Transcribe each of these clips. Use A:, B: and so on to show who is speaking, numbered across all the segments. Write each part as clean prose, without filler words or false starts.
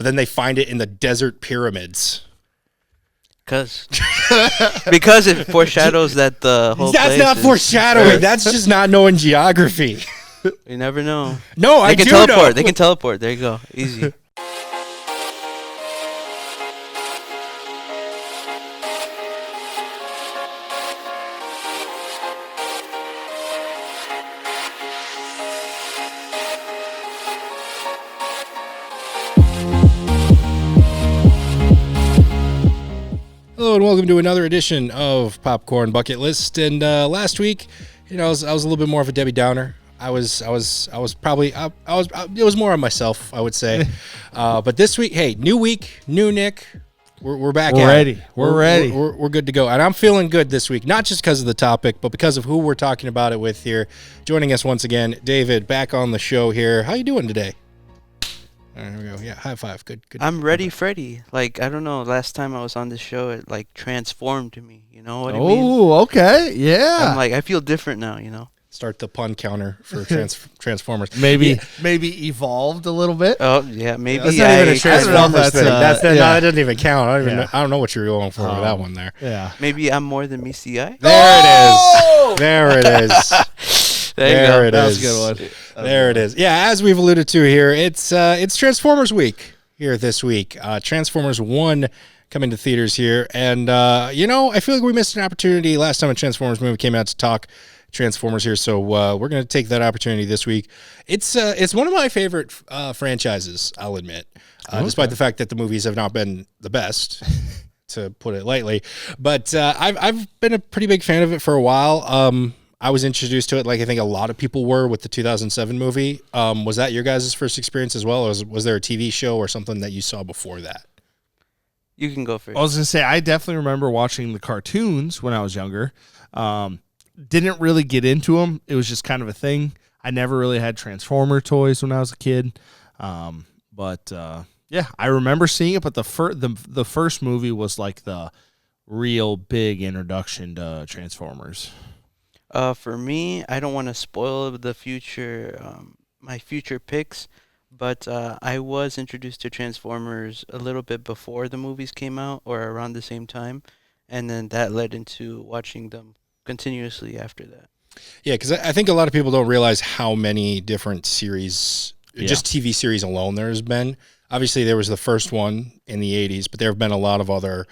A: but then they find it in the desert pyramids.
B: Because it foreshadows that the whole
A: That's
B: place
A: not
B: is
A: foreshadowing.
B: Earth.
A: That's just not knowing geography.
B: You never know.
A: No, I
B: They
A: do
B: can teleport.
A: know.
B: They can teleport. There you go. Easy.
A: Hello and welcome to another edition of Popcorn Bucket List. And last week, I was a little bit more of a Debbie Downer. It was more on myself, I would say. But this week, hey, new week, new Nick. We're back.
C: We're
A: at
C: ready.
A: it.
C: We're ready.
A: We're good to go, and I'm feeling good this week. Not just because of the topic, but because of who we're talking about it with here. Joining us once again, David, back on the show here. How you doing today? There we go. Yeah, high five. Good.
B: I'm ready, Freddy. Like, I don't know. Last time I was on the show, it like transformed me. You know what I mean?
C: Oh, okay. Yeah.
B: I'm like, I feel different now. You know.
A: Start the pun counter for Transformers.
C: maybe
A: Yeah.
C: evolved a little bit.
B: Oh yeah, maybe
A: That's not even a
C: I don't know if
A: Transformers thing.
C: that's,
A: No,
C: yeah.
A: that doesn't even count.
C: Yeah.
A: I don't know what you're going for with that one there.
C: Yeah.
B: maybe I'm more than meets the eye.
A: There it is.
B: There you go.
A: It
C: That was
A: is.
C: a good one.
A: There it is. Yeah, as we've alluded to here, it's Transformers week here this week. Transformers 1 coming to theaters here. And, I feel like we missed an opportunity last time a Transformers movie came out to talk Transformers here. So we're going to take that opportunity this week. It's one of my favorite franchises, I'll admit, despite the fact that the movies have not been the best, to put it lightly. But I've been a pretty big fan of it for a while. I was introduced to it like I think a lot of people were with the 2007 movie. Was that your guys' first experience as well, or was there a TV show or something that you saw before that?
B: You can go first.
C: I was going to say, I definitely remember watching the cartoons when I was younger. Didn't really get into them. It was just kind of a thing. I never really had Transformer toys when I was a kid. But I remember seeing it, but the first movie was like the real big introduction to Transformers.
B: For me, I don't want to spoil the future, my future picks, but I was introduced to Transformers a little bit before the movies came out, or around the same time, and then that led into watching them continuously after that.
A: Yeah, because I think a lot of people don't realize how many different series, just TV series alone, there's been. Obviously, there was the first one in the 80s, but there have been a lot of other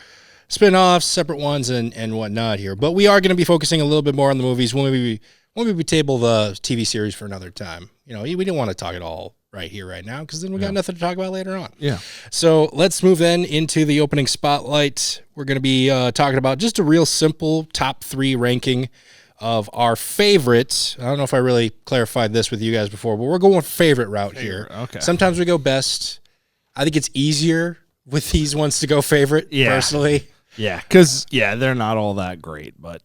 A: spin-offs, separate ones, and whatnot here. But we are going to be focusing a little bit more on the movies when we table the TV series for another time. We didn't want to talk it all right here, right now, because then we got nothing to talk about later on.
C: Yeah.
A: So let's move then into the opening spotlight. We're going to be talking about just a real simple top 3 ranking of our favorites. I don't know if I really clarified this with you guys before, but we're going favorite route here.
C: Okay.
A: Sometimes we go best. I think it's easier with these ones to go favorite, personally.
C: Yeah, because they're not all that great, but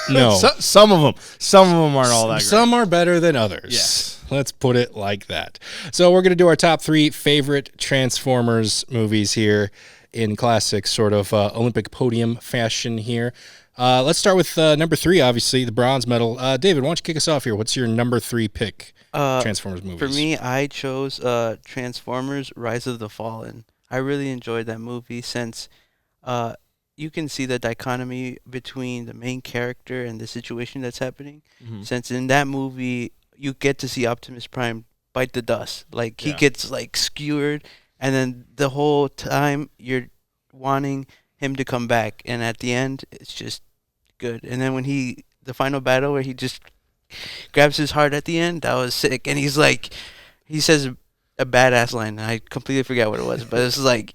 A: No.
C: some of them aren't all that great.
A: Some are better than others.
C: Yes.
A: Let's put it like that. So we're going to do our top 3 favorite Transformers movies here in classic sort of Olympic podium fashion here. Let's start with number 3, obviously, the bronze medal. David, why don't you kick us off here? What's your number 3 pick Transformers movies?
B: For me, I chose Transformers Rise of the Fallen. I really enjoyed that movie since you can see the dichotomy between the main character and the situation that's happening.
C: Mm-hmm.
B: Since in that movie, you get to see Optimus Prime bite the dust. Like, he gets, like, skewered, and then the whole time you're wanting him to come back. And at the end, it's just good. And then when the final battle where he just grabs his heart at the end, that was sick. And he's like, he says a badass line. I completely forgot what it was, but it's like,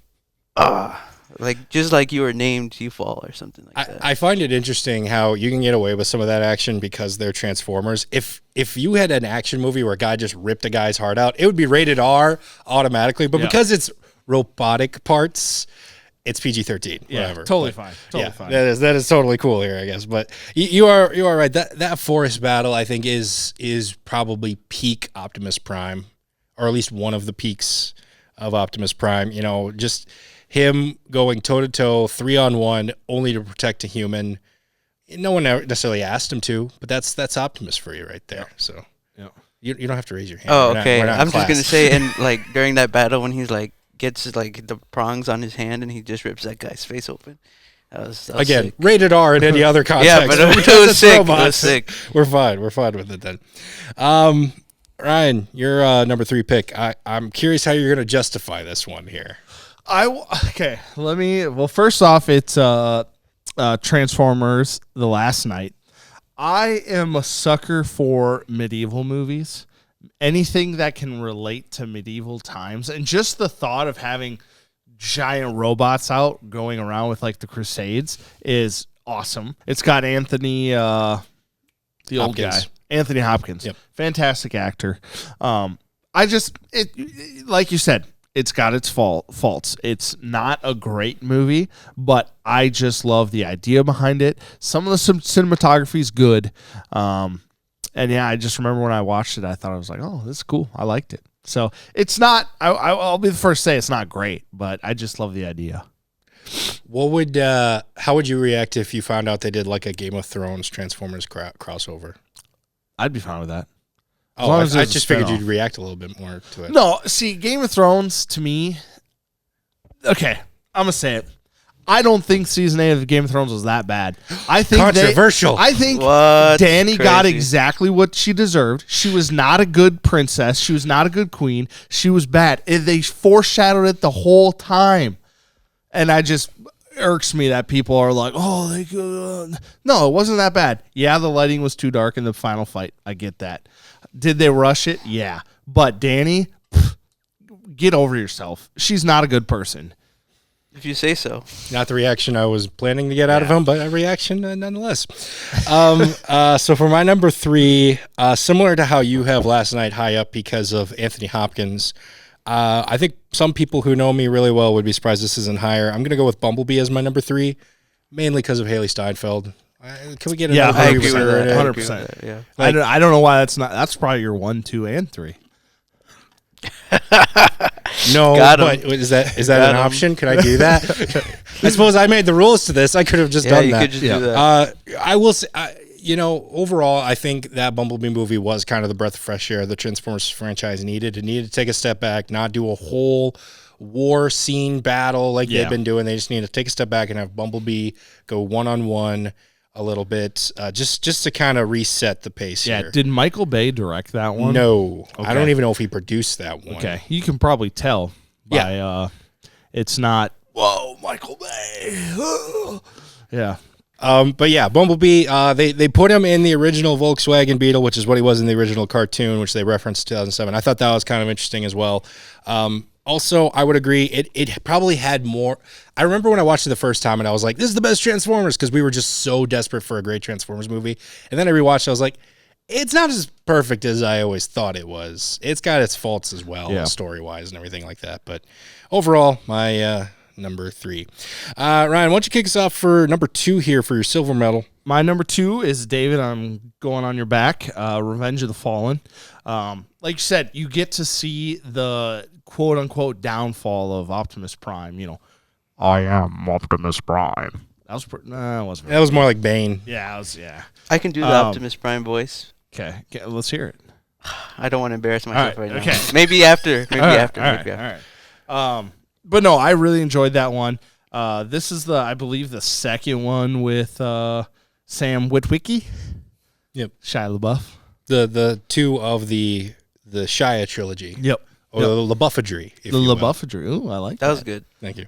B: like, just like you were named, you fall, or something like that.
A: I find it interesting how you can get away with some of that action because they're Transformers. If you had an action movie where a guy just ripped a guy's heart out, it would be rated R automatically. But because it's robotic parts, it's PG-13.
C: Yeah,
A: whatever.
C: totally
A: But,
C: fine. Fine.
A: That is totally cool here, I guess. But you are right. That forest battle, I think, is probably peak Optimus Prime, or at least one of the peaks of Optimus Prime. Just him going toe-to-toe, 3-on-1, only to protect a human. No one necessarily asked him to, but that's Optimus for you right there. So you don't have to raise your hand.
B: Oh, okay.
A: We're not
B: I'm just going to say, and like during that battle when he's like gets like the prongs on his hand and he just rips that guy's face open. That was
A: Again,
B: sick.
A: rated R in any other context.
B: Yeah, but it
A: because
B: was
A: it's
B: sick. It
A: robots,
B: was sick.
A: We're fine. We're fine with it then. Ryan, your number 3 pick. I'm curious how you're going to justify this one here.
C: Okay, well, first off, it's Transformers: The Last Night. I am a sucker for medieval movies. Anything that can relate to medieval times, and just the thought of having giant robots out going around with like the Crusades is awesome. It's got Anthony, the old guy, Anthony Hopkins.
A: Yep.
C: Fantastic actor. Like you said, it's got its faults. It's not a great movie, but I just love the idea behind it. Some of the cinematography is good. And yeah, I just remember when I watched it, I thought I was like, oh, this is cool. I liked it. So it's not, I'll be the first to say it's not great, but I just love the idea.
A: How would you react if you found out they did like a Game of Thrones Transformers crossover?
C: I'd be fine with that.
A: I just figured you'd react a little bit more to it.
C: No, see, Game of Thrones, to me, okay, I'm going to say it. I don't think season 8 of Game of Thrones was that bad. I think
A: controversial.
C: I think
B: What?
C: Dany got
B: Crazy.
C: exactly what she deserved. She was not a good princess. She was not a good queen. She was bad. They foreshadowed it the whole time. And I just irks me that people are like, oh, they could. No, it wasn't that bad. Yeah, the lighting was too dark in the final fight. I get that. Did they rush it? Yeah. But Dany, get over yourself. She's not a good person.
B: If you say so.
A: Not the reaction I was planning to get out of him, but a reaction nonetheless. So for my number 3, similar to how you have Last Night high up because of Anthony Hopkins, I think some people who know me really well would be surprised this isn't higher. I'm going to go with Bumblebee as my number 3, mainly because of Haley Steinfeld. Can we get another
C: I
A: movie
C: agree
A: with
C: with
A: her in
C: that.
A: it?
C: 100%.
B: Yeah.
C: I don't know why that's not. That's probably your 1, 2, and 3.
A: No,
B: Got
A: but
B: him.
A: is that
B: Got
A: an
B: him.
A: option? Could I do that? I suppose I made the rules to this. I could have just done
B: you
A: that.
B: could just do that.
A: I will say, overall, I think that Bumblebee movie was kind of the breath of fresh air the Transformers franchise needed. It needed to take a step back, not do a whole war scene battle like they've been doing. They just need to take a step back and have Bumblebee go one-on-one a little bit, just to kind of reset the pace here.
C: Yeah, did Michael Bay direct that one?
A: No.
C: Okay.
A: I don't even know if he produced that one.
C: Okay, you can probably tell by it's not. Whoa, Michael Bay. Yeah.
A: But yeah, Bumblebee, they put him in the original Volkswagen Beetle, which is what he was in the original cartoon, which they referenced 2007. I thought that was kind of interesting as well. Also, I would agree, it probably had more. I remember when I watched it the first time and I was like, this is the best Transformers, because we were just so desperate for a great Transformers movie. And then I rewatched it, I was like, it's not as perfect as I always thought it was. It's got its faults as well, story-wise and everything like that. But overall, my number 3. Ryan, why don't you kick us off for number 2 here for your silver medal?
C: My number 2 is, David, I'm going on your back, Revenge of the Fallen. Like you said, you get to see the quote-unquote downfall of Optimus Prime. I am Optimus Prime. That was
A: That was more like Bane.
C: Yeah,
B: I can do the Optimus Prime voice.
C: Okay, let's hear it.
B: I don't want to embarrass myself right now.
C: Okay.
B: Maybe after. Maybe
C: All right,
B: after.
C: all
B: Maybe
C: right,
B: after.
C: all right. But no, I really enjoyed that one. This is I believe the second one with Sam Witwicky.
A: Yep.
C: Shia LaBeouf.
A: The 2 of the Shia trilogy.
C: Yep.
A: Or the LaBeoufadry, if
C: The
A: you will.
C: LaBeoufadry. Ooh, I like that.
B: That was good.
A: Thank you.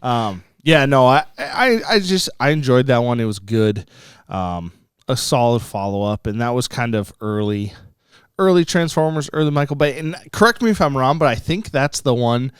C: Yeah, no, I enjoyed that one. It was good. A solid follow-up, and that was kind of early Transformers, early Michael Bay. And correct me if I'm wrong, but I think that's the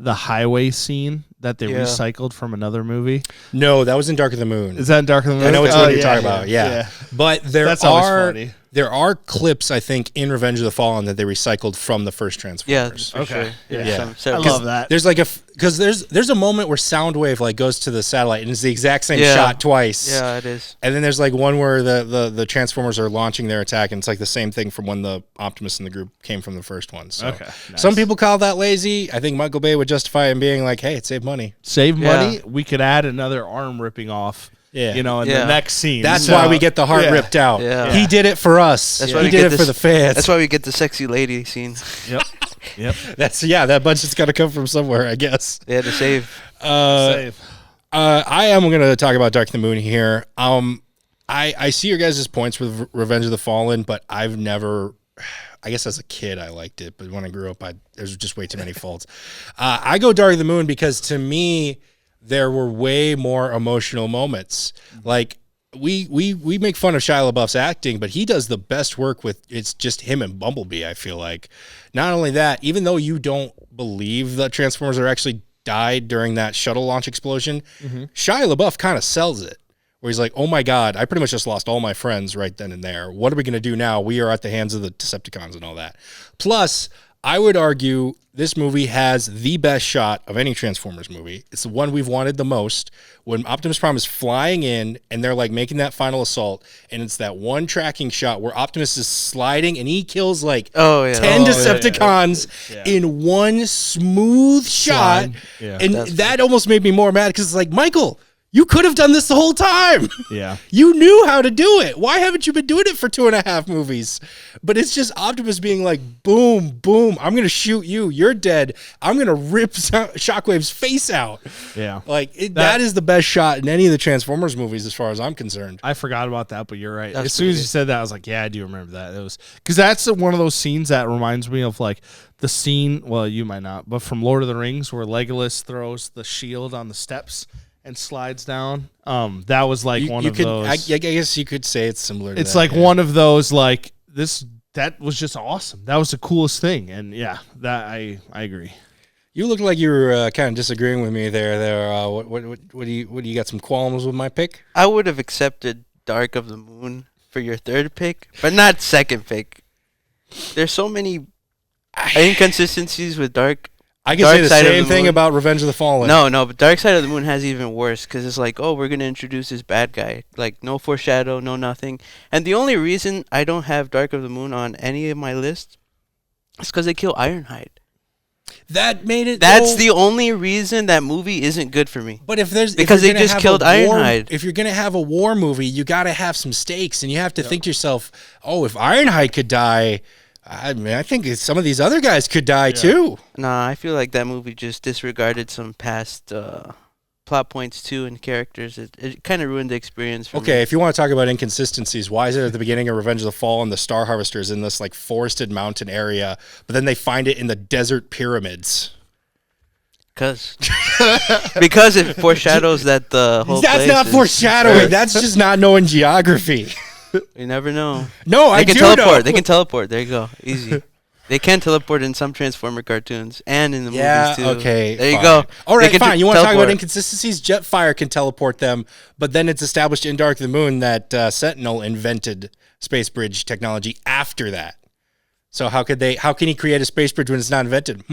C: highway scene that they recycled from another movie.
A: No, that was in Dark of the Moon.
C: Is that in Dark of the Moon?
A: I know which one you're talking about. Yeah. But
C: That's always funny.
A: There are clips, I think, in Revenge of the Fallen that they recycled from the first
B: Yeah,
A: Transformers.
B: for
C: Okay.
B: sure.
A: Yeah.
B: Some
C: I love that.
A: There's like because there's a moment where Soundwave like goes to the satellite and it's the exact same shot twice.
B: Yeah, it is.
A: And then there's like one where the Transformers are launching their attack, and it's like the same thing from when the Optimus in the group came from the first one. So
C: Okay, nice.
A: some people call that lazy. I think Michael Bay would justify it being like, hey, it saved money.
C: Save money. We could add another arm ripping off.
A: Yeah.
C: In the next scene.
A: That's why we get the heart ripped out.
B: Yeah.
A: He did it for us.
B: That's why
A: he
B: we
A: did
B: get
A: it for the fans.
B: That's why we get the sexy lady scene.
C: Yep. Yep.
A: That budget's got to come from somewhere, I guess.
B: They had to save.
A: I am going to talk about Dark of the Moon here. I see your guys' points with Revenge of the Fallen, but I've never. I guess as a kid I liked it, but when I grew up, there's just way too many faults. I go Dark of the Moon because to me there were way more emotional moments. Like we make fun of Shia LaBeouf's acting, but he does the best work with it's just him and Bumblebee. I feel like not only that, even though you don't believe that Transformers are actually died during that shuttle launch explosion, Shia LaBeouf kind of sells it. Where he's like, oh my God, I pretty much just lost all my friends right then and there. What are we going to do now? We are at the hands of the Decepticons and all that. Plus, I would argue this movie has the best shot of any Transformers movie. It's the one we've wanted the most. When Optimus Prime is flying in and they're like making that final assault, and it's that one tracking shot where Optimus is sliding and he kills like 10 Decepticons in one smooth shot. Yeah. And that almost made me more mad because it's like, Michael, you could have done this the whole time.
C: Yeah.
A: You knew how to do it. Why haven't you been doing it for 2.5 movies? But it's just Optimus being like, boom, boom, I'm going to shoot you. You're dead. I'm going to rip Shockwave's face out.
C: Yeah.
A: Like, that is the best shot in any of the Transformers movies as far as I'm concerned.
C: I forgot about that, but you're right. As soon as you said that, I was like, yeah, I do remember that. It was because that's one of those scenes that reminds me of like the scene, well, you might not, but from Lord of the Rings where Legolas throws the shield on the steps and slides down. That was like one of those.
A: I guess you could say it's similar to
C: it's
A: that.
C: Like one of those, like this, that was just awesome. That was the coolest thing. And yeah, that I agree.
A: You look like you were kind of disagreeing with me there. What do you got some qualms with my pick?
B: I would have accepted Dark of the Moon for your third pick, but not second pick. There's so many inconsistencies with Dark.
A: I can say the same thing about Revenge of the Fallen.
B: No, but Dark Side of the Moon has even worse because it's like, oh, we're going to introduce this bad guy. Like, no foreshadow, no nothing. And the only reason I don't have Dark of the Moon on any of my lists is because they kill Ironhide.
A: That made it.
B: That's the only reason that movie isn't good for me.
A: But because
B: they just killed Ironhide.
A: If you're going to have a war movie, you got to have some stakes. And you have to think to yourself, oh, if Ironhide could die, I mean, I think some of these other guys could die too.
B: Nah, I feel like that movie just disregarded some past plot points too and characters. It kind of ruined the experience for me.
A: If you want to talk about inconsistencies, why is it at the beginning of Revenge of the Fallen, the Star Harvester is in this like forested mountain area, but then they find it in the desert pyramids?
B: Because it foreshadows that the whole
A: That's
B: place
A: not foreshadowing. That's just not knowing geography.
B: You never know.
A: No, I do know.
B: They can teleport. There you go. Easy. They can teleport in some Transformer cartoons and in the movies too.
A: Okay.
B: There you go.
A: All right, fine. You want to talk about inconsistencies? Jetfire can teleport them, but then it's established in Dark of the Moon that Sentinel invented space bridge technology after that. So how can he create a space bridge when it's not invented?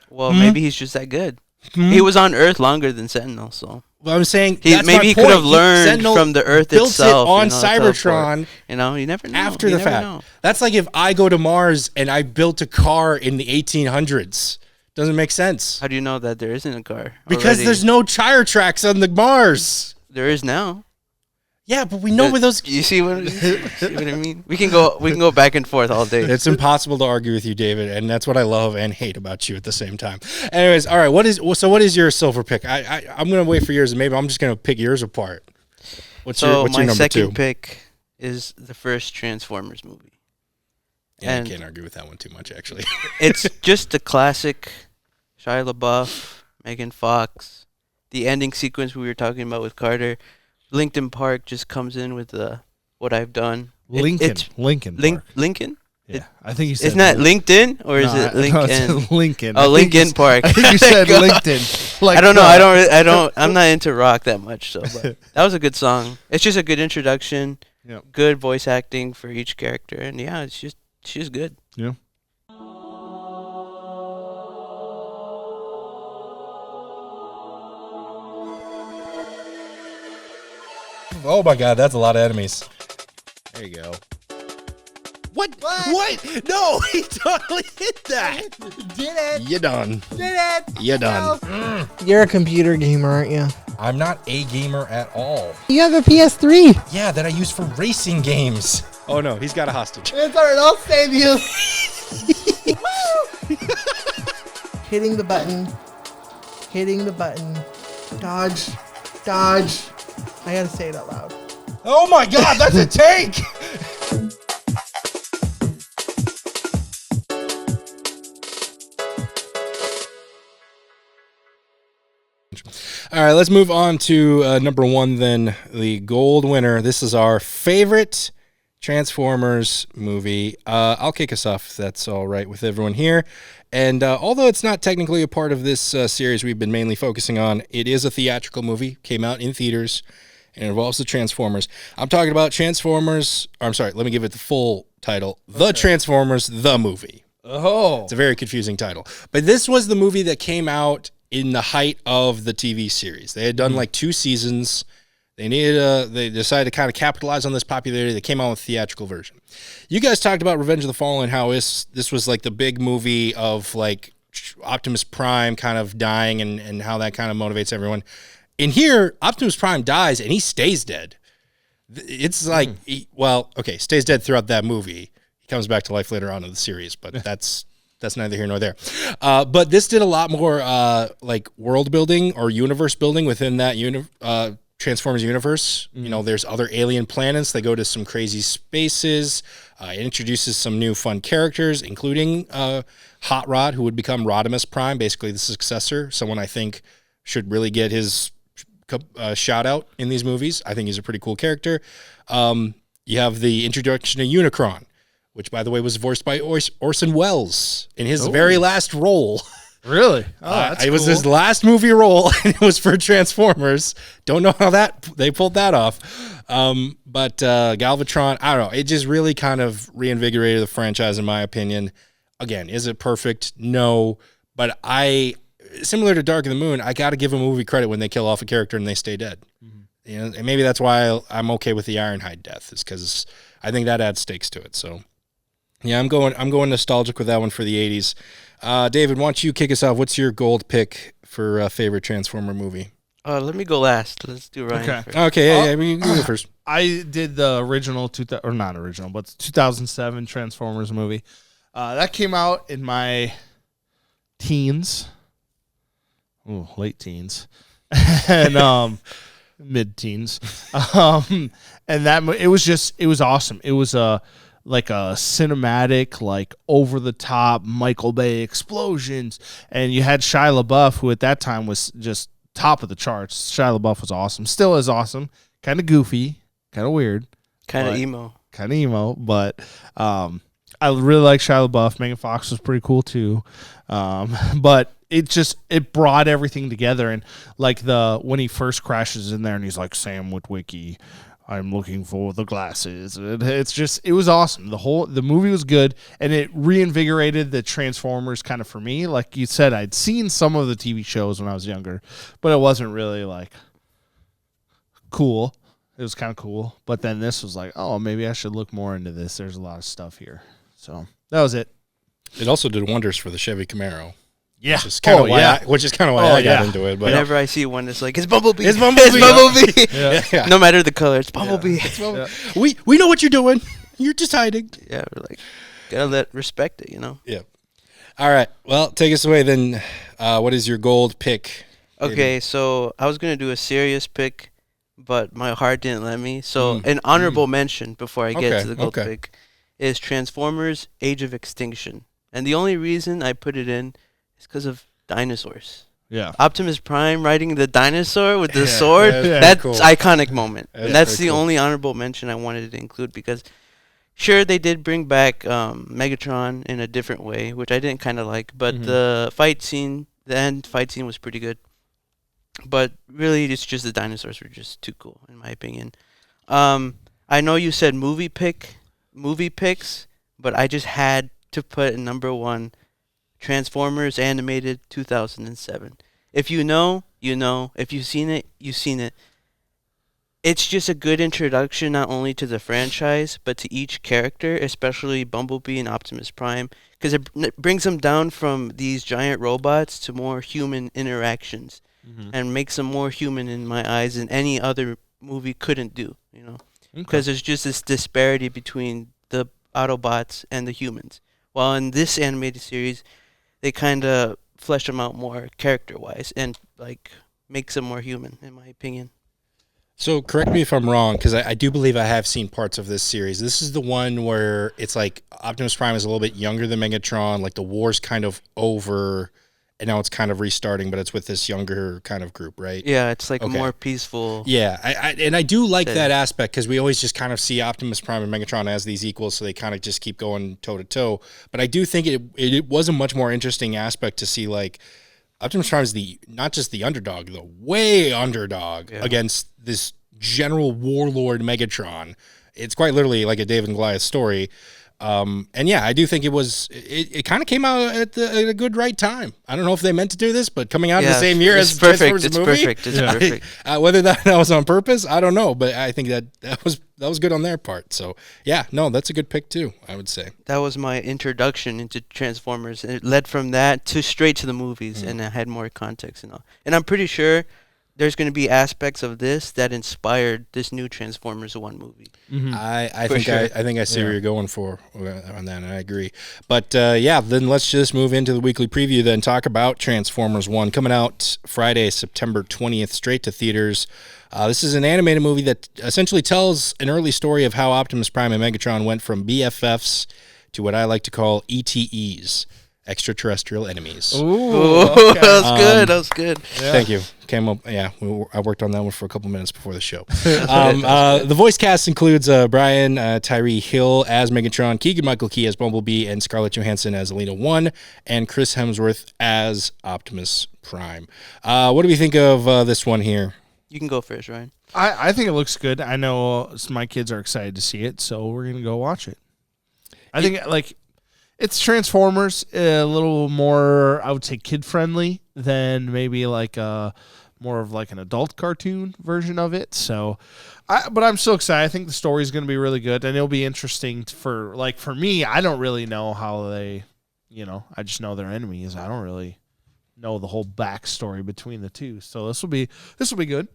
B: Well, maybe he's just that good. He was on Earth longer than Sentinel, so.
A: Well, I'm saying
B: maybe he could have learned from the Earth
A: built
B: itself.
A: It on Cybertron.
B: You never know.
A: After the fact. That's like if I go to Mars and I built a car in the 1800s. Doesn't make sense.
B: How do you know that there isn't a car?
A: Because there's no tire tracks on the Mars.
B: There is now.
A: Yeah, but we know where those.
B: You see what I mean? We can go back and forth all day.
A: It's impossible to argue with you, David, and that's what I love and hate about you at the same time. Anyways, all right. What is your silver pick? I'm gonna wait for yours, and maybe I'm just gonna pick yours apart. What's your number 2?
B: My second pick is the first Transformers movie.
A: Yeah, I can't argue with that one too much, actually.
B: It's just a classic. Shia LaBeouf, Megan Fox, the ending sequence we were talking about with Carter. Linkin Park just comes in with what I've done.
C: Linkin Park.
B: Lincoln?
C: Yeah, I think you said.
B: Isn't that LinkedIn or is it Lincoln?
C: No, it's Lincoln.
B: Oh, Linkin Park.
C: I think you said LinkedIn.
B: Like, I don't know. I'm not into rock that much, so but that was a good song. It's just a good introduction.
C: Yeah.
B: Good voice acting for each character, and yeah, she's good.
C: Yeah.
A: Oh my God, that's a lot of enemies. There you go. What? No, he totally hit that.
D: Did it.
A: You done.
D: Did it.
A: You done.
D: You're a computer gamer, aren't you?
A: I'm not a gamer at all.
D: You have a PS3.
A: Yeah, that I use for racing games. Oh no, he's got a hostage.
D: It's alright, I'll save you. Woo! hitting the button, dodge, dodge. I gotta say it out loud.
C: Oh my God, that's a tank!
A: All right, let's move on to number one then, the gold winner. This is our favorite Transformers movie. I'll kick us off if that's all right with everyone here. And although it's not technically a part of this series we've been mainly focusing on, it is a theatrical movie, came out in theaters, and it involves the Transformers. I'm talking about Transformers, I'm sorry, let me give it the full title, The Transformers, the movie.
C: Oh.
A: It's a very confusing title. But this was the movie that came out in the height of the TV series. They had done like 2 seasons. They decided to kind of capitalize on this popularity. They came out with a theatrical version. You guys talked about Revenge of the Fallen, how this was like the big movie of like Optimus Prime kind of dying and how that kind of motivates everyone. In here, Optimus Prime dies and he stays dead. It's like, stays dead throughout that movie. He comes back to life later on in the series, but that's neither here nor there. But this did a lot more like world building or universe building within that Transformers universe. You know, there's other alien planets. They go to some crazy spaces. It introduces some new fun characters, including Hot Rod, who would become Rodimus Prime, basically the successor. Someone I think should really get his shout out in these movies. I think he's a pretty cool character. You have the introduction of Unicron, which, by the way, was voiced by Orson Welles in his very last role.
C: Really? Oh, that's
A: it was
C: cool.
A: his last movie role, and it was for Transformers. Don't know how they pulled that off. But Galvatron, I don't know. It just really kind of reinvigorated the franchise, in my opinion. Again, is it perfect? No. But similar to Dark of the Moon, I got to give a movie credit when they kill off a character and they stay dead. You know, and maybe that's why I'm okay with the Ironhide death, is because I think that adds stakes to it. So, yeah, I'm going nostalgic with that one for the 80s. David, why don't you kick us off? What's your gold pick for favorite Transformer movie?
B: Let me go last. Let's do Ryan first.
A: Okay, you go first.
C: I did the original, not original, but 2007 Transformers movie. That came out in my teens. Ooh, late teens. And mid-teens. And it was awesome. It was like a cinematic, like over-the-top Michael Bay explosions. And you had Shia LaBeouf, who at that time was just top of the charts. Shia LaBeouf was awesome. Still is awesome. Kind of goofy. Kind of weird.
B: Kind of emo.
C: But I really like Shia LaBeouf. Megan Fox was pretty cool, too. But it brought everything together. And like when he first crashes in there and he's like, Sam Witwicky, I'm looking for the glasses. It was awesome. The movie was good, and it reinvigorated the Transformers kind of for me. Like you said, I'd seen some of the TV shows when I was younger, but it wasn't really like cool. It was kind of cool, but then this was like, oh, maybe I should look more into this. There's a lot of stuff here. So that was it.
A: It also did wonders for the Chevy Camaro.
C: Yeah,
A: which is kind of why I got into it. But
B: whenever I see one, it's like, it's Bumblebee.
A: It's Bumblebee.
B: Yeah. No matter the color, it's Bumblebee.
A: Yeah. We know what you're doing. You're just hiding.
B: Yeah, we're like, gotta respect it, you know.
A: Yeah. All right. Well, take us away then. What is your gold pick?
B: Okay, so I was gonna do a serious pick, but my heart didn't let me. So an honorable mention before I get to the gold pick is Transformers: Age of Extinction, and the only reason I put it in is because of dinosaurs.
C: Yeah.
B: Optimus Prime riding the dinosaur with the sword. That's cool. Iconic moment. That's the only honorable mention I wanted to include because, sure, they did bring back Megatron in a different way, which I didn't kind of like, but the end fight scene was pretty good. But really, it's just the dinosaurs were just too cool, in my opinion. I know you said movie picks, but I just had to put in number one Transformers Animated 2007. If you know, you know. If you've seen it, you've seen it. It's just a good introduction not only to the franchise, but to each character, especially Bumblebee and Optimus Prime, because it brings them down from these giant robots to more human interactions and makes them more human in my eyes than any other movie couldn't do, you know, because there's just this disparity between the Autobots and the humans. While in this animated series, they kind of flesh them out more character wise and like makes them more human, in my opinion.
A: So correct me if I'm wrong, because I do believe I have seen parts of this series. This is the one where it's like Optimus Prime is a little bit younger than Megatron. Like the war's kind of over, and now it's kind of restarting, but it's with this younger kind of group, right?
B: Yeah, it's like
A: Okay.
B: a more peaceful.
A: Yeah, I do like
B: Yeah.
A: that aspect because we always just kind of see Optimus Prime and Megatron as these equals, so they kind of just keep going toe to toe. But I do think it was a much more interesting aspect to see like Optimus Prime is not just the underdog, the way underdog against this general warlord Megatron. It's quite literally like a David and Goliath story. And yeah, I do think it kind of came out at a good right time. I don't know if they meant to do this, but coming out in the same year as Transformers
B: It's
A: movie,
B: perfect. It's perfect.
A: whether that was on purpose, I don't know, but I think that was good on their part. So yeah, no, that's a good pick too, I would say.
B: That was my introduction into Transformers, and it led from that to straight to the movies, and I had more context and all. And I'm pretty sure there's going to be aspects of this that inspired this new Transformers 1 movie.
C: Mm-hmm.
A: I
B: For
A: think
B: sure.
A: I think I see where you're going for on that, and I agree. But yeah, then let's just move into the weekly preview. Then talk about Transformers 1 coming out Friday, September 20th, straight to theaters. This is an animated movie that essentially tells an early story of how Optimus Prime and Megatron went from BFFs to what I like to call ETEs, extraterrestrial enemies.
C: Ooh, okay.
B: That was good. That was good.
A: Thank you. Came up. Yeah, I worked on that one for a couple minutes before the show. The voice cast includes Brian Tyree Hill as Megatron, Keegan-Michael Key as Bumblebee, and Scarlett Johansson as Alina 1, and Chris Hemsworth as Optimus Prime. What do we think of this one here?
B: You can go first, Ryan.
C: I think it looks good. I know my kids are excited to see it, so we're gonna go watch it. I think like it's Transformers, a little more, I would say, kid friendly than maybe like more of like an adult cartoon version of it. So, but I'm so excited. I think the story is going to be really good, and it'll be interesting for me. I don't really know how they, I just know they're enemies. I don't really know the whole backstory between the two. So this will be good.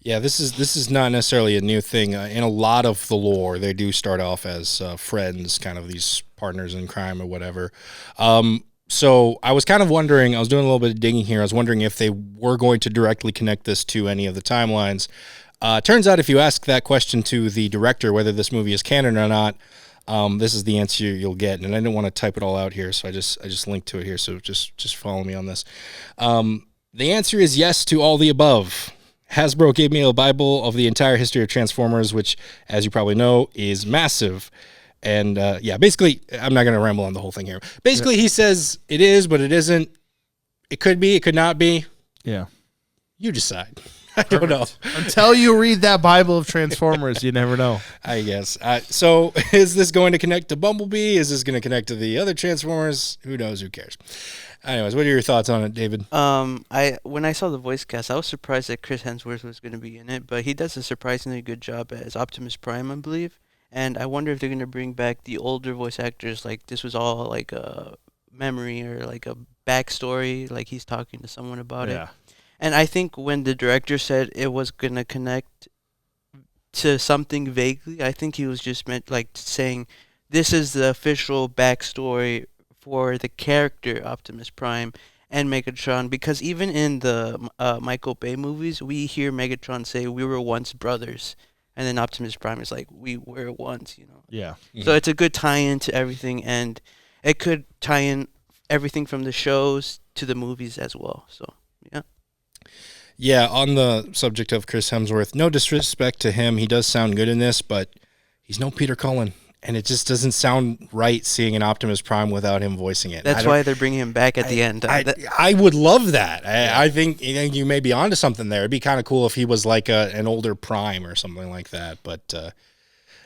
A: Yeah, this is not necessarily a new thing. In a lot of the lore, they do start off as friends, kind of these partners in crime or whatever. So I was kind of wondering, I was doing a little bit of digging here. I was wondering if they were going to directly connect this to any of the timelines. Turns out if you ask that question to the director, whether this movie is canon or not, this is the answer you'll get. And I didn't want to type it all out here, so I just linked to it here. So just follow me on this. The answer is yes to all the above. Hasbro gave me a Bible of the entire history of Transformers, which, as you probably know, is massive. And yeah, basically, I'm not going to ramble on the whole thing here. Basically, he says it is, but it isn't. It could be, it could not be.
C: Yeah.
A: You decide. I don't know.
C: Until you read that Bible of Transformers, you never know.
A: I guess. So is this going to connect to Bumblebee? Is this going to connect to the other Transformers? Who knows? Who cares? Anyways, what are your thoughts on it, David?
B: When I saw the voice cast, I was surprised that Chris Hemsworth was going to be in it, but he does a surprisingly good job as Optimus Prime, I believe. And I wonder if they're going to bring back the older voice actors, like this was all like a memory or like a backstory, like he's talking to someone about it. And I think when the director said it was going to connect to something vaguely, I think he was just meant like saying this is the official backstory for the character Optimus Prime and Megatron, because even in the Michael Bay movies, we hear Megatron say, "We were once brothers," and then Optimus Prime is like, "We were once,"
C: Yeah.
B: So it's a good tie-in to everything, and it could tie in everything from the shows to the movies as well. So yeah.
A: Yeah, on the subject of Chris Hemsworth, no disrespect to him, he does sound good in this, but he's no Peter Cullen. And it just doesn't sound right seeing an Optimus Prime without him voicing it.
B: That's why they're bringing him back at the end.
A: I would love that. I think you may be onto something there. It'd be kind of cool if he was like an older Prime or something like that. But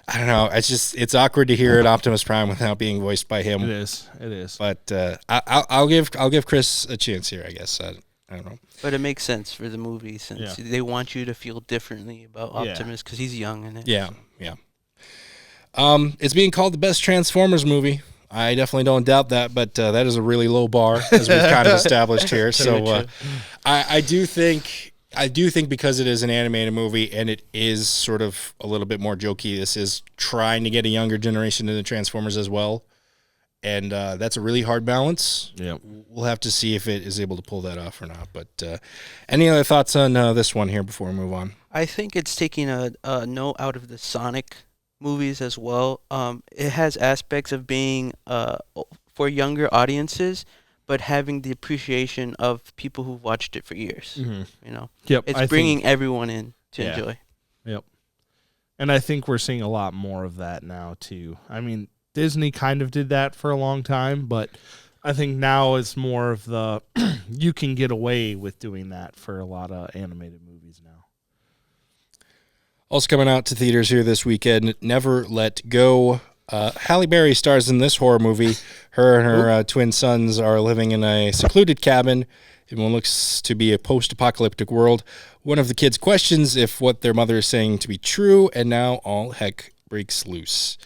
A: I don't know. It's awkward to hear an Optimus Prime without being voiced by him.
C: It is.
A: But I'll give Chris a chance here, I guess. I don't know.
B: But it makes sense for the movie since they want you to feel differently about Optimus because he's young in it.
A: Yeah. It's being called the best Transformers movie. I definitely don't doubt that, but that is a really low bar, as we've kind of established here. So I do think because it is an animated movie and it is sort of a little bit more jokey, this is trying to get a younger generation into Transformers as well. and that's a really hard balance.
C: Yep.
A: We'll have to see if it is able to pull that off or not. But any other thoughts on this one here before we move on?
B: I think it's taking a note out of the Sonic movies as well. It has aspects of being for younger audiences, but having the appreciation of people who've watched it for years. You know,
C: Yep.
B: it's bringing everyone in to enjoy.
C: Yep. And I think we're seeing a lot more of that now too. I mean, Disney kind of did that for a long time, but I think now it's more of the you can get away with doing that for a lot of animated movies now.
A: Also coming out to theaters here this weekend, Never Let Go. Halle Berry stars in this horror movie. Her and her twin sons are living in a secluded cabin in what looks to be a post-apocalyptic world. One of the kids questions if what their mother is saying to be true, and now all heck breaks loose.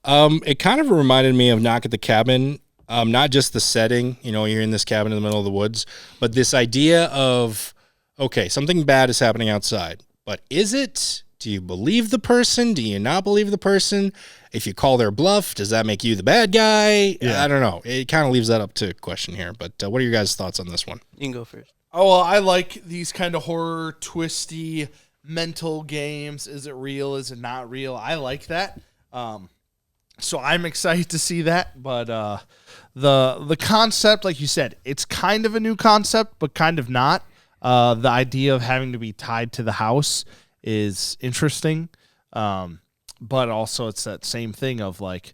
A: It kind of reminded me of Knock at the Cabin, not just the setting, you know, you're in this cabin in the middle of the woods, but this idea of, okay, something bad is happening outside, but is it? Do you believe the person? Do you not believe the person? If you call their bluff, does that make you the bad guy?
C: Yeah.
A: I don't know. It kind of leaves that up to question here, but what are your guys' thoughts on this one?
B: You can go first.
D: Oh, well, I like these kind of horror, twisty, mental games. Is it real? Is it not real? I like that. So I'm excited to see that. But the concept, like you said, it's kind of a new concept, but kind of not. The idea of having to be tied to the house is interesting. But also it's that same thing of like,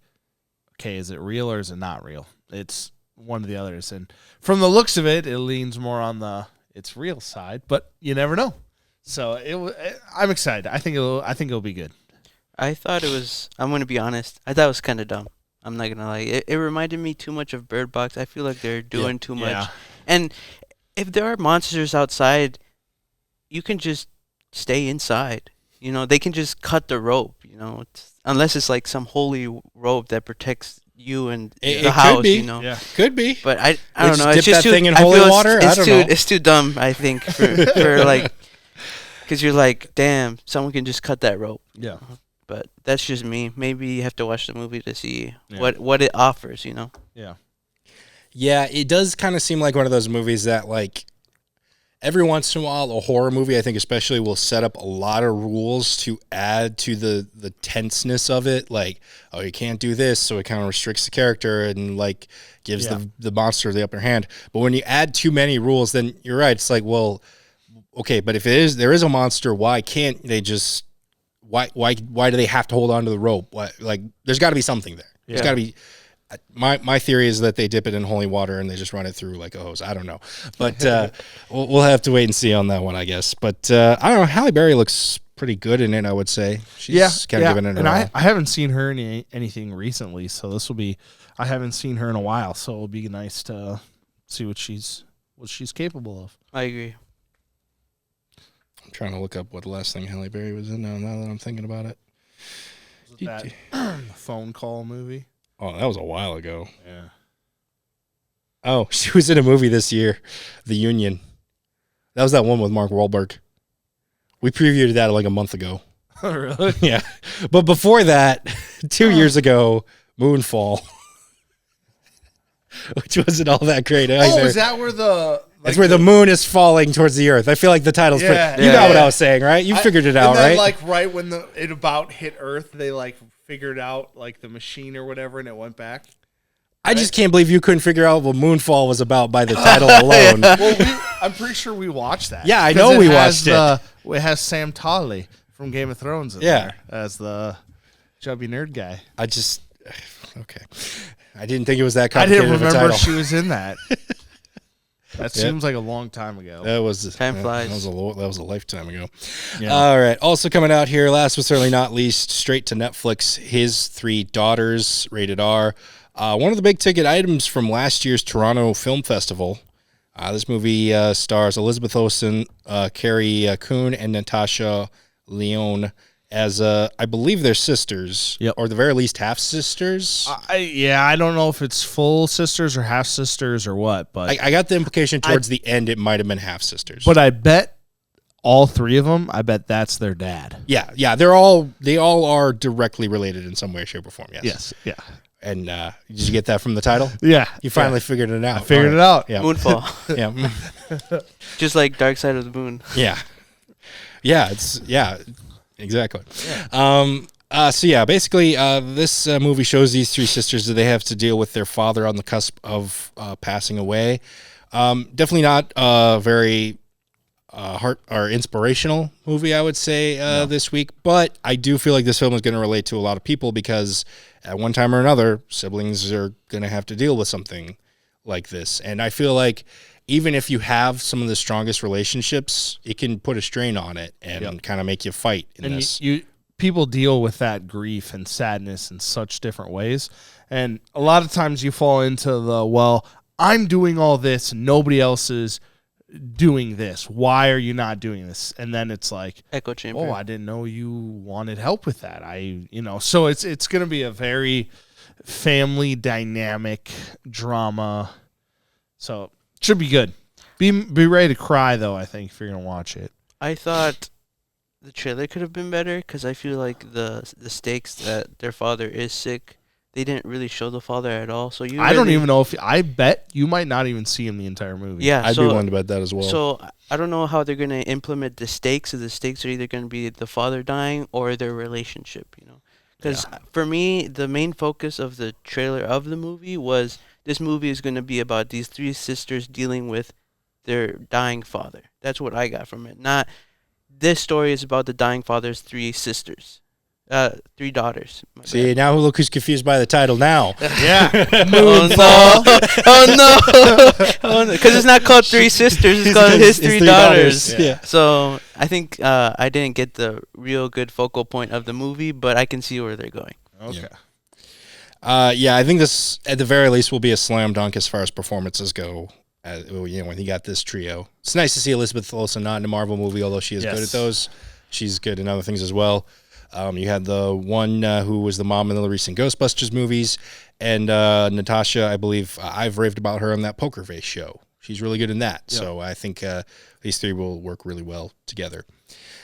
D: okay, is it real or is it not real? It's one of the others. And from the looks of it, it leans more on the it's real side, but you never know. So I'm excited. I think it'll be good.
B: I thought it was. I'm gonna be honest. I thought it was kind of dumb. I'm not gonna lie. It reminded me too much of Bird Box. I feel like they're doing too much.
C: Yeah.
B: And if there are monsters outside, you can just stay inside. You know, they can just cut the rope. You know, unless it's like some holy rope that protects you and the house.
A: Could be.
B: You know,
C: Yeah.
A: Could be.
B: but I
A: They
B: don't
A: just
B: know.
A: dip
B: It's just
A: that
B: too.
A: thing in
B: I
A: holy
B: feel
A: water? I don't know.
B: It's too dumb. I think for like, because you're like, damn, someone can just cut that rope.
C: Yeah.
B: But that's just me. Maybe you have to watch the movie to see
C: Yeah.
B: what it offers, you know?
C: Yeah.
A: Yeah, it does kind of seem like one of those movies that, like, every once in a while, a horror movie, I think especially, will set up a lot of rules to add to the tenseness of it. Like, oh, you can't do this, so it kind of restricts the character and, like, gives the monster the upper hand. But when you add too many rules, then you're right. It's like, well, okay, but if there is a monster, why can't they just... Why do they have to hold on to the rope? Why, like, there's got to be something there. There's got to be. My theory is that they dip it in holy water and they just run it through like a hose. I don't know, but we'll have to wait and see on that one, I guess. But I don't know. Halle Berry looks pretty good in it, I would say. She's kind of giving it her
C: and
A: all.
C: I haven't seen her in anything recently, so this will be. I haven't seen her in a while, so it'll be nice to see what she's capable of.
B: I agree.
A: I'm trying to look up what the last thing Halle Berry was in now that I'm thinking about it.
C: Was it that phone call movie?
A: Oh, that was a while ago.
C: Yeah.
A: Oh, she was in a movie this year, The Union. That was that one with Mark Wahlberg. We previewed that like a month ago.
C: Really?
A: Yeah. But before that, 2 years ago, Moonfall. Which wasn't all that great either.
D: Oh, is that where the...
A: That's where the moon is falling towards the earth. I feel like the title's pretty... You
B: Yeah,
A: got what
B: yeah.
A: I was saying, right? You figured it out,
D: and then,
A: right?
D: like, right when it about hit Earth, they, like, figured out, like, the machine or whatever, and it went back.
A: I just can't believe you couldn't figure out what Moonfall was about by the title alone.
D: Well, I'm pretty sure we watched that.
A: Yeah, I
D: 'Cause
A: know we
D: has
A: watched it.
D: It has Sam Tolley from Game of Thrones in
A: Yeah.
D: there as the chubby nerd guy.
A: I just... Okay. I didn't think it was that
D: I
A: complicated
D: didn't
A: of a
D: remember
A: title.
D: she was in that. That seems like a long time ago.
A: That was
B: Time flies.
A: That was a lifetime ago.
C: Yeah.
A: All right. Also coming out here, last but certainly not least, straight to Netflix. His Three Daughters, rated R. One of the big ticket items from last year's Toronto Film Festival. This movie stars Elizabeth Olsen, Carrie Coon, and Natasha Lyonne as I believe they're sisters,
C: Yep.
A: or at the very least half sisters.
C: I don't know if it's full sisters or half sisters or what, but
A: I got the implication towards the end it might have been half sisters.
C: but I bet all three of them. I bet that's their dad.
A: yeah, they all are directly related in some way, shape, or form. Yes.
C: Yeah.
A: And did you get that from the title?
C: Yeah.
A: You finally figured it out.
C: I figured it out.
A: Yeah.
B: Moonfall.
A: Yeah.
B: Just like Dark Side of the Moon.
A: Yeah. Yeah. Exactly. So yeah, basically, this movie shows these three sisters that they have to deal with their father on the cusp of passing away. Definitely not very heart or inspirational movie, I would say, this week. But I do feel like this film is going to relate to a lot of people because at one time or another, siblings are going to have to deal with something like this. And I feel like even if you have some of the strongest relationships, it can put a strain on it and kind of make you fight in this.
C: People deal with that grief and sadness in such different ways. And a lot of times you fall into the, well, I'm doing all this, nobody else is doing this. Why are you not doing this? And then it's like,
B: Echo chamber.
C: oh, I didn't know you wanted help with that. So it's going to be a very family dynamic drama. So it should be good. Be ready to cry though, I think, if you're going to watch it.
B: I thought the trailer could have been better because I feel like the stakes that their father is sick, they didn't really show the father at all. So
C: I don't even know I bet you might not even see him the entire movie.
B: Yeah,
A: I'd be willing to bet that as well.
B: So I don't know how they're going to implement the stakes. So the stakes are either going to be the father dying or their relationship, Because for me, the main focus of the trailer of the movie was this movie is going to be about these three sisters dealing with their dying father. That's what I got from it. Not this story is about the dying father's three sisters. Three daughters.
A: See, now look who's confused by the title now.
C: Yeah.
B: Oh no! Because it's not called Three Sisters; it's called His Three Daughters.
A: Yeah.
B: So I think I didn't get the real good focal point of the movie, but I can see where they're going.
C: Okay.
A: I think this at the very least will be a slam dunk as far as performances go. When he got this trio, it's nice to see Elizabeth Olsen not in a Marvel movie, although she is good at those. She's good in other things as well. You had the one who was the mom in the recent Ghostbusters movies, and Natasha, I believe I've raved about her on that Poker Face show. She's really good in that. Yep. So I think these three will work really well together.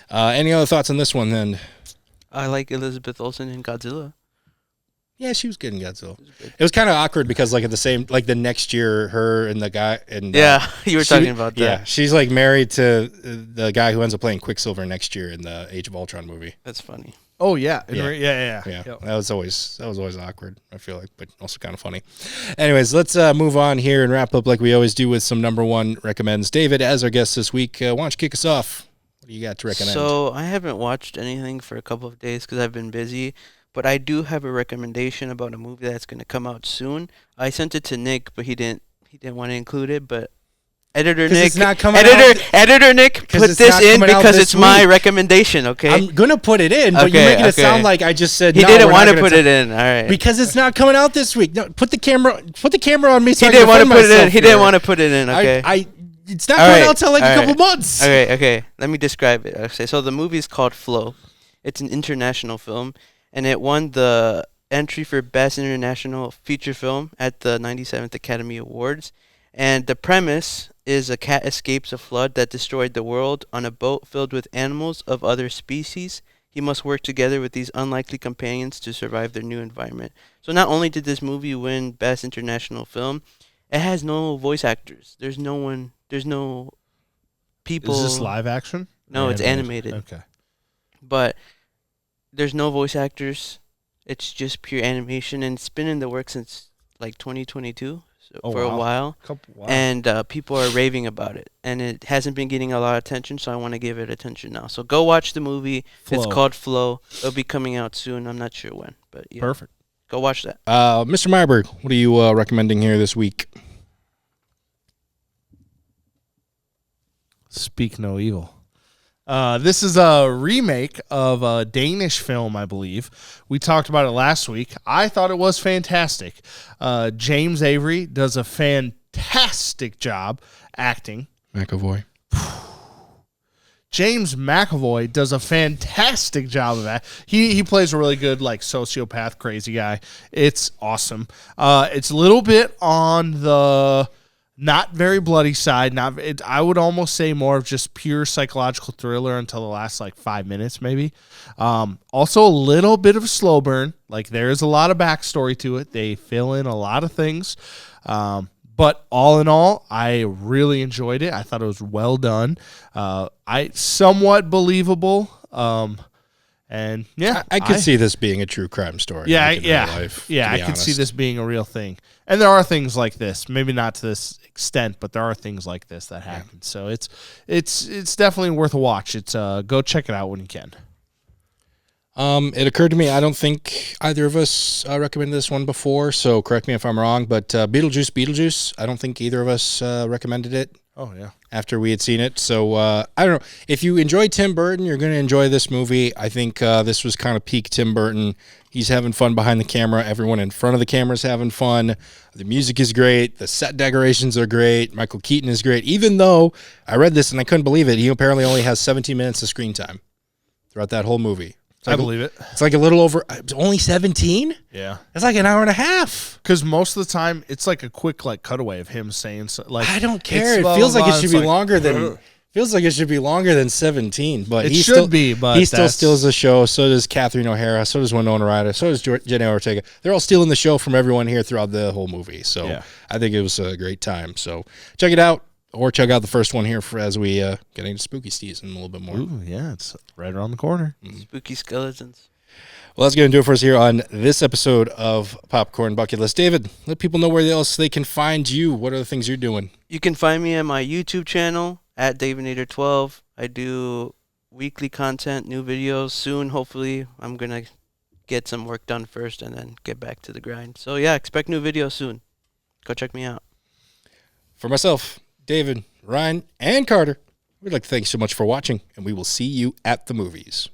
A: Any other thoughts on this one then?
B: I like Elizabeth Olsen in Godzilla.
A: Yeah, she was good in Godzilla. It was kind of awkward because the next year, her and the guy and
B: you were talking about that.
A: Yeah, she's like married to the guy who ends up playing Quicksilver next year in the Age of Ultron movie.
B: That's funny.
C: Oh yeah,
A: yeah.
C: Yep.
A: That was always awkward, I feel like, but also kind of funny. Anyways, let's move on here and wrap up like we always do with some number one recommends. David, as our guest this week, why don't you kick us off? What do you got to recommend?
B: So I haven't watched anything for a couple of days because I've been busy. But I do have a recommendation about a movie that's going to come out soon. I sent it to Nick, but he didn't want to include it. But editor Nick,
A: it's not coming
B: editor Nick, put this in because it's my recommendation. Okay,
A: I'm gonna put it in, but you're making it sound like I just said
B: he didn't want to put it in. All right,
A: because it's not coming out this week. No, put the camera on me. So
B: he didn't want to put it in. He didn't want to put it in. Okay,
A: it's not coming out till like a couple months.
B: Okay. Let me describe it. Okay, so the movie is called Flow. It's an international film. And it won the entry for Best International Feature Film at the 97th Academy Awards. And the premise is a cat escapes a flood that destroyed the world on a boat filled with animals of other species. He must work together with these unlikely companions to survive their new environment. So not only did this movie win Best International Film, it has no voice actors. There's no people.
C: Is this live action?
B: No, it's animated.
C: Okay.
B: But there's no voice actors. It's just pure animation, and it's been in the works since like 2022, a while.
C: Wow.
B: And people are raving about it, and it hasn't been getting a lot of attention, so I want to give it attention now. So go watch the movie.
C: Flow.
B: It's called Flow. It'll be coming out soon. I'm not sure when, but yeah.
C: Perfect.
B: Go watch that.
A: Mr. Myberg, what are you recommending here this week?
C: Speak no evil. This is a remake of a Danish film, I believe. We talked about it last week. I thought it was fantastic. James Avery does a fantastic job acting.
A: McAvoy.
C: James McAvoy does a fantastic job of that. He plays a really good, like, sociopath, crazy guy. It's awesome. It's a little bit on the
D: Not very bloody side. I would almost say more of just pure psychological thriller until the last like 5 minutes, maybe. Also, a little bit of a slow burn. Like there is a lot of backstory to it. They fill in a lot of things. But all in all, I really enjoyed it. I thought it was well done. I somewhat believable. And yeah,
A: I could see this being a true crime story.
D: Yeah,
A: like in real
D: yeah,
A: life,
D: yeah.
A: to be
D: I could see
A: honest.
D: this being a real thing, and there are things like this. Maybe not to this extent, but there are things like this that happen. So it's definitely worth a watch. It's go check it out when you can.
A: It occurred to me, I don't think either of us recommended this one before, so correct me if I'm wrong, but Beetlejuice, I don't think either of us recommended it
D: Oh yeah,
A: after we had seen it. So I don't know. If you enjoy Tim Burton, you're going to enjoy this movie. I think this was kind of peak Tim Burton. He's having fun behind the camera. Everyone in front of the camera is having fun. The music is great. The set decorations are great. Michael Keaton is great. Even though I read this and I couldn't believe it, he apparently only has 17 minutes of screen time throughout that whole movie.
D: I believe it.
A: It's like a little over, it's only 17?
D: Yeah,
A: It's like an hour and a half.
D: because most of the time it's like a quick like cutaway of him saying like
A: I don't care.
D: it's
A: It
D: blah,
A: feels
D: blah,
A: like it
D: blah,
A: should
D: it's
A: be
D: like,
A: longer than 17, but
D: It
A: he
D: should
A: still,
D: be, but
A: he still
D: that's-
A: steals the show. So does Catherine O'Hara. So does Winona Ryder. So does Jenny Ortega. They're all stealing the show from everyone here throughout the whole movie. So
D: Yeah.
A: I think it was a great time. So check it out, or check out the first one here as we get into spooky season a little bit more.
D: Ooh, yeah, it's right around the corner.
B: Spooky skeletons.
A: Well, that's going to do it for us here on this episode of Popcorn Bucket List. David, let people know where else they can find you. What are the things you're doing?
B: You can find me on my YouTube channel at DavidNader12. I do weekly content, new videos. Soon, hopefully, I'm going to get some work done first and then get back to the grind. So, yeah, expect new videos soon. Go check me out.
A: For myself, David, Ryan, and Carter, we'd like to thank you so much for watching, and we will see you at the movies.